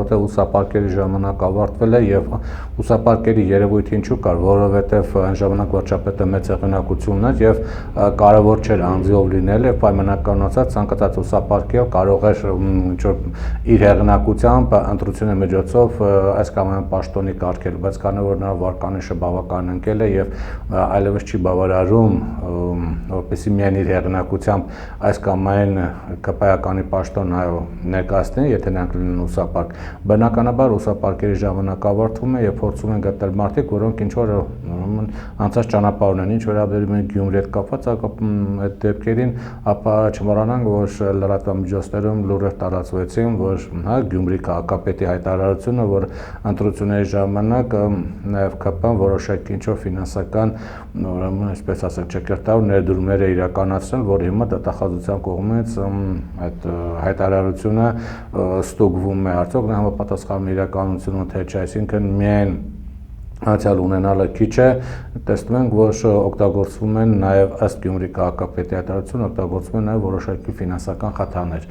որովհետև ուսապարկերի ժամանակ ավարտվել է եւ ուսապարկերի երևույթ ինչու կար, որովհետև այն ժամանակ վարչապետը մեծ հեղինակություն ուներ եւ կարևոր չէր անձիով լինել եւ պայմանականացած ցանկացած ուսապարկել կարող էր ինչ-որ իր հեղինակությամբ ընտրությունների միջոցով այս կամ այն պաշտոնի կարգել, բայց քանի որ նրա վարկանիշը բավական ընկել է եւ այլևս չի բավարարում որպեսզի միայն իր հեղինակությամբ այս կամ այն ԿՊԱ-կանի պաշտոն ներկայացնեն, եթե նրանք լինեն ուսապարկ, բնականաբար ուսապարկերի ժամանակ ավարտվում է եւ փորձում են գտնել մարդիկ, որոնք ինչ որ անցած ճանապարհ ունեն, ինչ վերաբերում է Գյումրի հետ կապված այդ դեպքերին, ապա չմոռանանք, որ լրատվամիջոցներում լուրեր տարածվեցին, որ Գյումրի քաղաքապետի հայտարարությունը, որ ընտրությունների ժամանակ նաեւ ԿՊ-ն որոշակի ինչ որ ֆինանսական, ուրեմն այսպես ասած, ճկրտավոր ներդրումներ է իրականացրել, որ հիմա դատախազության կողմից այդ հայտարարությունը ստուգվում է, արդյոք նա համապատասխանում է իրականությունում, թե չէ, այսինքն միայն անցյալ ունենալը քիչ է, տեսնում ենք, որ օգտագործվում են նաև ըստ Գյումրի քաղաքապետի հայտարարությունը, օգտագործվում են նաև որոշակի ֆինանսական խաթարներ։